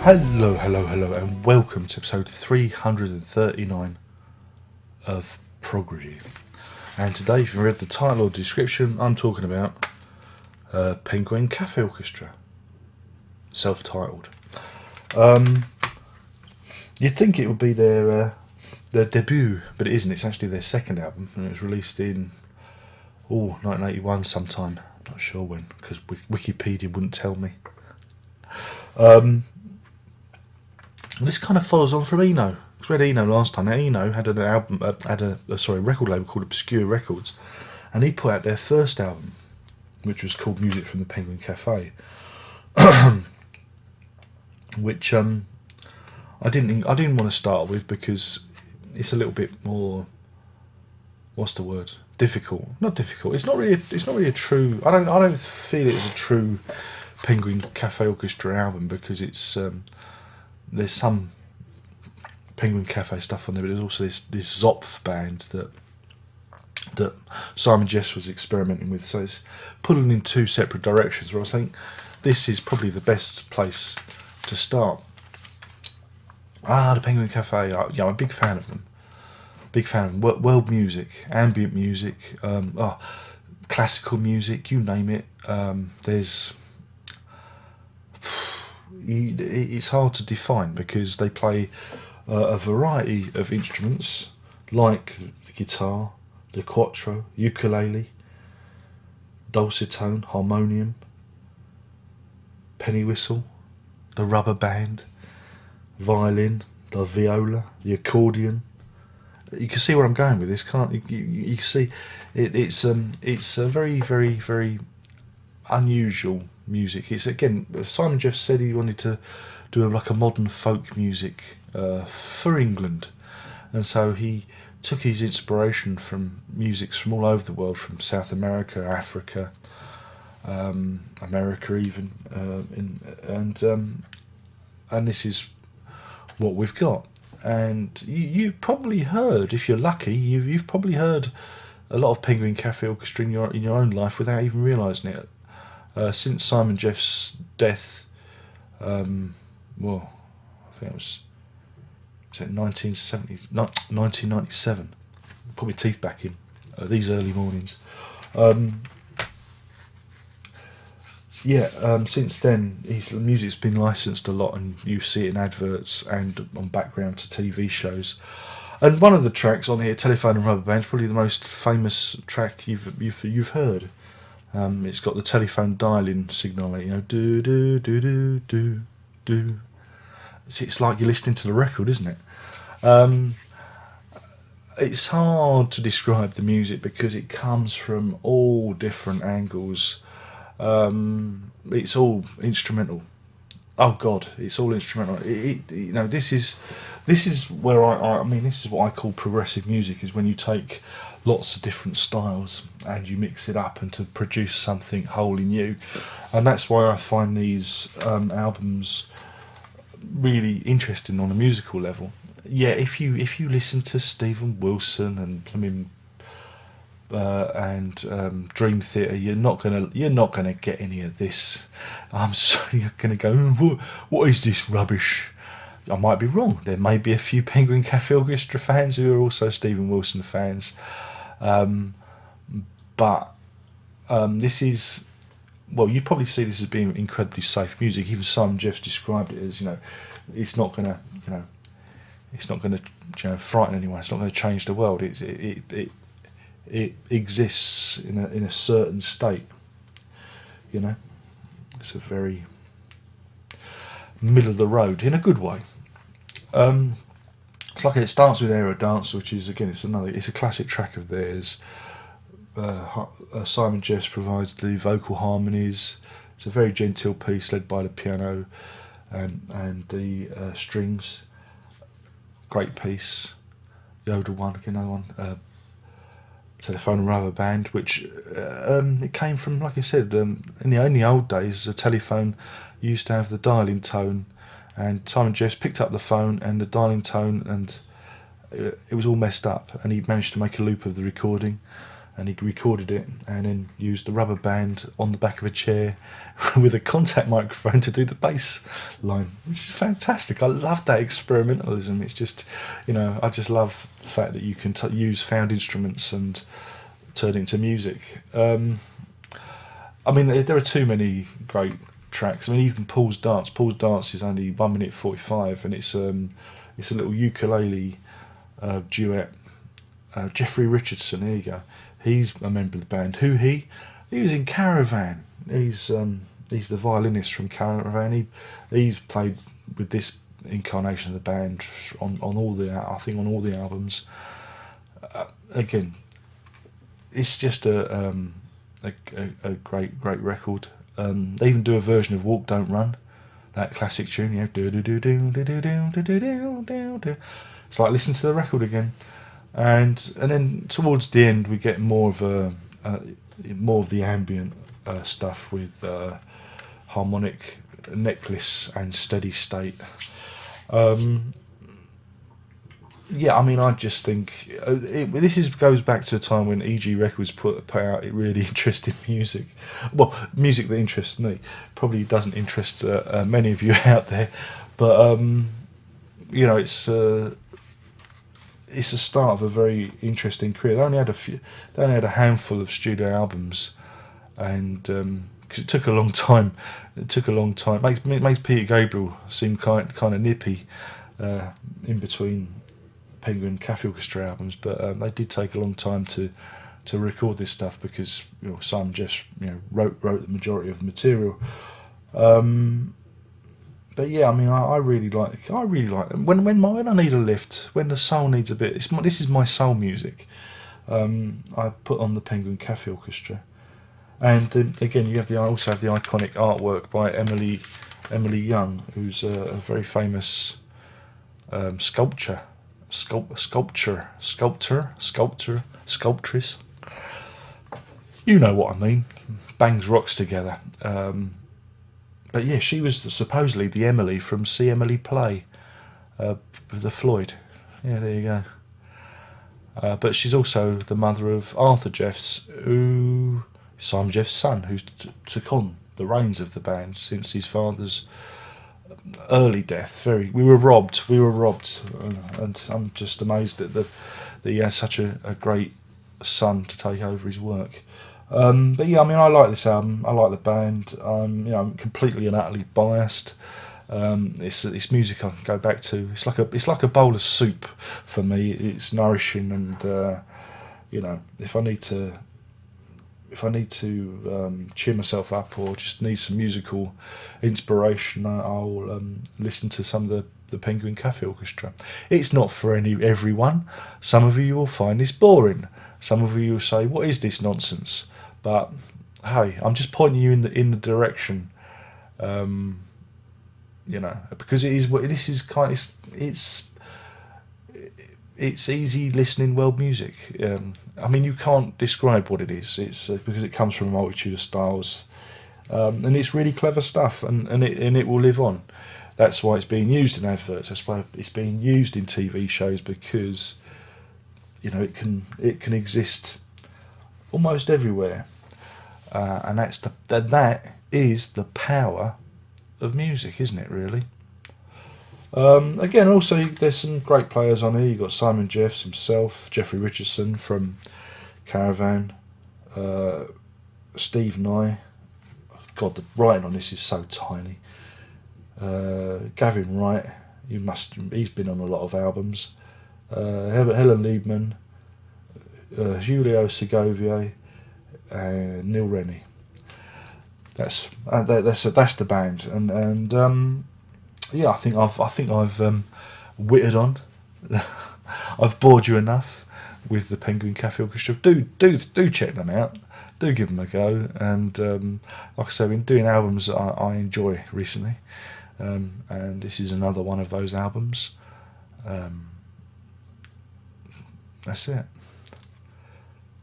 Hello, and welcome to episode 339 of Prog Review. And today, if you read the title or description, I'm talking about Penguin Cafe Orchestra, self-titled. You'd think it would be their debut, but it isn't. It's actually their second album, and it was released in 1981 sometime. I'm not sure when, because Wikipedia wouldn't tell me. This kind of follows on from Eno. We read Eno last time. Now, Eno had an album, record label called Obscure Records, and he put out their first album, which was called Music from the Penguin Cafe, which I didn't want to start with because it's a little bit more. What's the word? Difficult. Not difficult. It's not really a true. I don't feel it as a true Penguin Cafe Orchestra album because it's. There's some Penguin Cafe stuff on there, but there's also this Zopf band that Simon Jess was experimenting with. So it's pulling in two separate directions. Where I think this is probably the best place to start. The Penguin Cafe. Yeah, I'm a big fan of them. Big fan of them. World music, ambient music, classical music. You name it. There's. It's hard to define because they play a variety of instruments like the guitar, the quattro, ukulele, dulcitone, harmonium, penny whistle, the rubber band, violin, the viola, the accordion. You can see where I'm going with this, can't you? You can see it's a very, very, very unusual music. It's again, Simon Jeff said he wanted to do like a modern folk music for England, and so he took his inspiration from musics from all over the world, from South America, Africa, America even, and this is what we've got. And you've probably heard, if you're lucky, you've probably heard a lot of Penguin Cafe Orchestra in your own life without even realising it. Since Simon Jeff's death, I think it was 1997. Put my teeth back in these early mornings. Since then, his music's been licensed a lot, and you see it in adverts and on background to TV shows. And one of the tracks on here, Telephone and Rubber Band, is probably the most famous track you've heard. It's got the telephone dial-in signal, do do do do do do. It's like you're listening to the record, isn't it? It's hard to describe the music because it comes from all different angles. It's all instrumental. Oh God, it's all instrumental. This is where this is what I call progressive music. Is when you take lots of different styles and you mix it up and to produce something wholly new, and that's why I find these albums really interesting on a musical level. Yeah, if you listen to Stephen Wilson and Dream Theater, you're not gonna get any of this. I'm sorry, you're gonna go, what is this rubbish? I might be wrong. There may be a few Penguin Cafe Orchestra fans who are also Stephen Wilson fans, but this is, you'd probably see this as being incredibly safe music. Even Simon Jeffs described it as, it's not gonna frighten anyone. It's not going to change the world. It exists in a certain state. It's a very middle of the road in a good way. It's like it starts with Aero Dance, which is again it's a classic track of theirs. Simon Jeffs provides the vocal harmonies. It's a very genteel piece led by the piano and the strings. Great piece. Yodel one, another one. Telephone and Rubber Band, which it came from, like I said, in the old days, the telephone used to have the dialing tone, and Simon Jeffs picked up the phone and the dialing tone, and it was all messed up, and he managed to make a loop of the recording, and he recorded it and then used the rubber band on the back of a chair with a contact microphone to do the bass line, which is fantastic. I love that experimentalism. It's just, I just love the fact that you can use found instruments and turn it into music. I mean, there are too many great tracks. I mean, even Paul's Dance. Paul's Dance is only 1 minute 45, and it's a little ukulele duet. Jeffrey Richardson, here you go. He's a member of the band. He was in Caravan. He's the violinist from Caravan. He's played with this incarnation of the band on all the albums. Again, it's just a great record. They even do a version of Walk Don't Run, that classic tune. It's like listening to the record again. And then towards the end we get more of the ambient stuff with Harmonic Necklace and Steady State. I mean, I just think goes back to a time when EG Records put out really interesting music. Well, music that interests me. Probably doesn't interest many of you out there, but it's the start of a very interesting career. They only had a handful of studio albums, and because it took a long time. It makes Peter Gabriel seem kind of nippy in between Penguin Cafe Orchestra albums, but they did take a long time to record this stuff because Simon Jeffs wrote the majority of the material. But yeah, I mean, I really like them. When I need a lift, when the soul needs a bit. This is my soul music. I put on the Penguin Cafe Orchestra, and then, again, you also have the iconic artwork by Emily Young, who's a very famous sculptress. You know what I mean? Bangs rocks together. But yeah, she was supposedly the Emily from See Emily Play, the Floyd. Yeah, there you go. But she's also the mother of Arthur Jeffs, Simon Jeffs' son, who took on the reins of the band since his father's early death. We were robbed, and I'm just amazed that he had such a great son to take over his work. But yeah, I mean, I like this album. I like the band. I'm completely and utterly biased. It's music I can go back to. It's like a bowl of soup for me. It's nourishing, and if I need to cheer myself up or just need some musical inspiration, I'll listen to some of the Penguin Cafe Orchestra. It's not for everyone. Some of you will find this boring. Some of you will say, "What is this nonsense?" But hey, I'm just pointing you in the direction, because it is what this is kind of. It's easy listening world music. I mean, you can't describe what it is. It's because it comes from a multitude of styles, and it's really clever stuff, and it will live on. That's why it's being used in adverts. That's why it's being used in TV shows, because it can exist almost everywhere, and that is the power of music, isn't it? Really. Again, also there's some great players on here. You've got Simon Jeffs himself, Jeffrey Richardson from Caravan, Steve Nye. God, the writing on this is so tiny. Gavin Wright, he's been on a lot of albums. Helen Liebman, Julio Segovia, and Neil Rennie. That's the band, and yeah, I think I've wittered on. I've bored you enough with the Penguin Cafe Orchestra. Do check them out. Do give them a go. And like I said, I've been doing albums that I enjoy recently, and this is another one of those albums. That's it.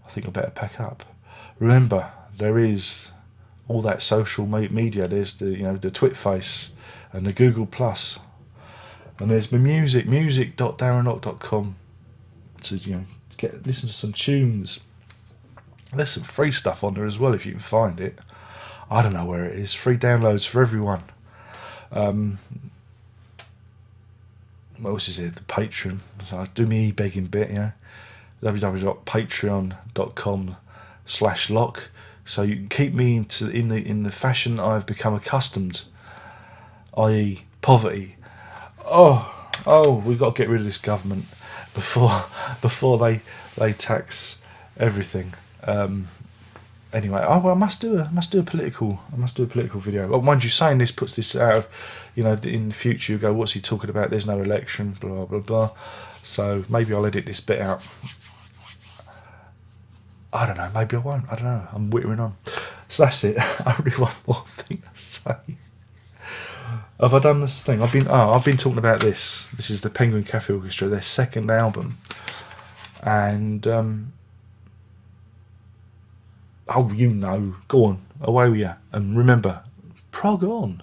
I think I better pack up. Remember, there is all that social media. There's the Twitface and the Google Plus, and there's my music.darrenlock.com to listen to some tunes. There's some free stuff on there as well if you can find it. I don't know where it is. Free downloads for everyone. What else is it? The Patreon. So I do me e-begging bit, yeah. www.patreon.com/lock. So you can keep me in the fashion I've become accustomed, i.e. poverty. We've got to get rid of this government before they tax everything. Anyway, I must do a political video. Well, mind you, saying this puts this out of, in the future you go, what's he talking about? There's no election, blah blah blah. So maybe I'll edit this bit out. I don't know. Maybe I won't. I don't know. I'm whittering on. So that's it. I really want more thing to say. Have I done this thing? I've been talking about this. This is the Penguin Cafe Orchestra, their second album, and go on, away with you, and remember, prog on.